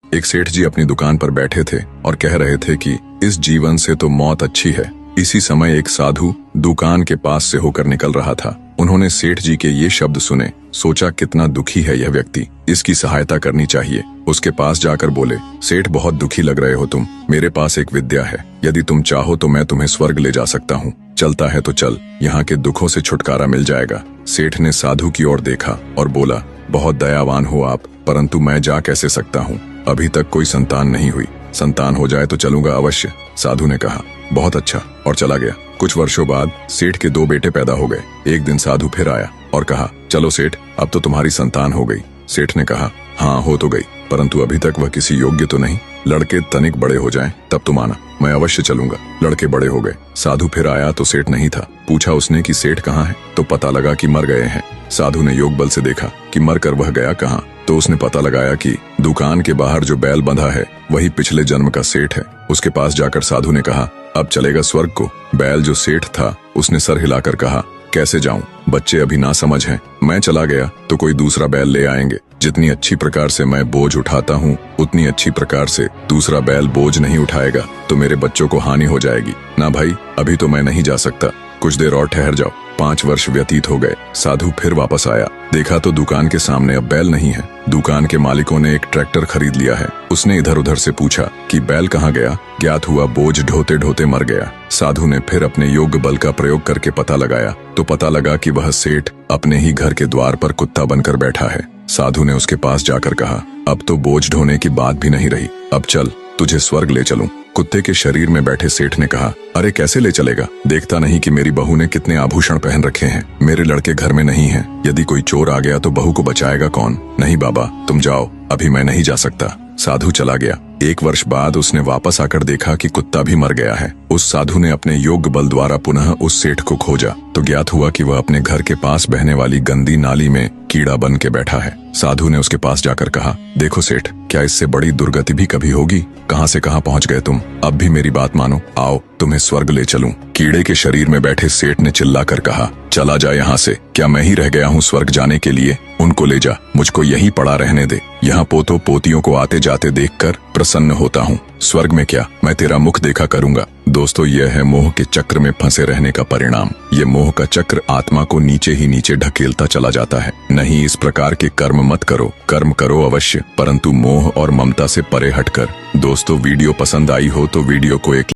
एक सेठ जी अपनी दुकान पर बैठे थे और कह रहे थे कि इस जीवन से तो मौत अच्छी है। इसी समय एक साधु दुकान के पास से होकर निकल रहा था। उन्होंने सेठ जी के ये शब्द सुने, सोचा कितना दुखी है यह व्यक्ति, इसकी सहायता करनी चाहिए। उसके पास जाकर बोले, सेठ बहुत दुखी लग रहे हो तुम, मेरे पास एक विद्या है, यदि तुम चाहो तो मैं तुम्हें स्वर्ग ले जा सकता हूँ। चलता है तो चल, यहाँ के दुखों से छुटकारा मिल जाएगा। सेठ ने साधु की ओर देखा और बोला, बहुत दयावान हो आप, परंतु मैं जा कैसे सकता हूँ, अभी तक कोई संतान नहीं हुई, संतान हो जाए तो चलूंगा अवश्य। साधु ने कहा, बहुत अच्छा, और चला गया। कुछ वर्षों बाद सेठ के 2 बेटे पैदा हो गए। एक दिन साधु फिर आया और कहा, चलो सेठ, अब तो तुम्हारी संतान हो गई। सेठ ने कहा, हाँ हो तो गई, परंतु अभी तक वह किसी योग्य तो नहीं, लड़के तनिक बड़े हो जाएं तब तुम आना, मैं अवश्य चलूंगा। लड़के बड़े हो गए। साधु फिर आया तो सेठ नहीं था। पूछा उसने कि सेठ कहाँ है, तो पता लगा कि मर गए हैं। साधु ने योग बल से देखा कि मर कर वह गया कहाँ, तो उसने पता लगाया कि दुकान के बाहर जो बैल बंधा है वही पिछले जन्म का सेठ है। उसके पास जाकर साधु ने कहा, अब चलेगा स्वर्ग को। बैल जो सेठ था उसने सर हिलाकर कहा, कैसे जाऊं, बच्चे अभी ना समझ हैं, मैं चला गया तो कोई दूसरा बैल ले आएंगे। जितनी अच्छी प्रकार से मैं बोझ उठाता हूँ उतनी अच्छी प्रकार से दूसरा बैल बोझ नहीं उठाएगा तो मेरे बच्चों को हानि हो जाएगी। ना भाई, अभी तो मैं नहीं जा सकता, कुछ देर और ठहर जाओ। 5 वर्ष व्यतीत हो गए। साधु फिर वापस आया, देखा तो दुकान के सामने अब बैल नहीं है। दुकान के मालिकों ने एक ट्रैक्टर खरीद लिया है। उसने इधर उधर से पूछा कि बैल कहाँ गया। ज्ञात हुआ बोझ ढोते ढोते मर गया। साधु ने फिर अपने योग बल का प्रयोग करके पता लगाया तो पता लगा कि वह सेठ अपने ही घर के द्वार पर कुत्ता बनकर बैठा है। साधु ने उसके पास जाकर कहा, अब तो बोझ ढोने की बात भी नहीं रही, अब चल तुझे स्वर्ग ले चलूं। कुत्ते के शरीर में बैठे सेठ ने कहा, अरे कैसे ले चलेगा, देखता नहीं कि मेरी बहू ने कितने आभूषण पहन रखे हैं, मेरे लड़के घर में नहीं हैं, यदि कोई चोर आ गया तो बहू को बचाएगा कौन। नहीं बाबा, तुम जाओ, अभी मैं नहीं जा सकता। साधु चला गया। 1 वर्ष बाद उसने वापस आकर देखा कि कुत्ता भी मर गया है। उस साधु ने अपने योग बल द्वारा पुनः उस सेठ को खोजा तो ज्ञात हुआ कि वह अपने घर के पास बहने वाली गंदी नाली में कीड़ा बन के बैठा है। साधु ने उसके पास जाकर कहा, देखो सेठ, क्या इससे बड़ी दुर्गति भी कभी होगी, कहां से कहां पहुंच गए तुम, अब भी मेरी बात मानो, आओ तुम्हें स्वर्ग ले चलूं। कीड़े के शरीर में बैठे सेठ ने चिल्लाकर कहा, चला जा यहाँ से, क्या मैं ही रह गया हूँ स्वर्ग जाने के लिए, उनको ले जा, मुझको यहीं पड़ा रहने दे, यहाँ पोतों पोतियों को आते जाते देखकर प्रसन्न होता हूँ, स्वर्ग में क्या, मैं तेरा मुख देखा करूंगा। दोस्तों, यह है मोह के चक्र में फंसे रहने का परिणाम। ये मोह का चक्र आत्मा को नीचे ही नीचे ढकेलता चला जाता है। नहीं, इस प्रकार के कर्म मत करो, कर्म करो अवश्य, परंतु मोह और ममता से परे हटकर। दोस्तों, वीडियो पसंद आई हो तो वीडियो को एक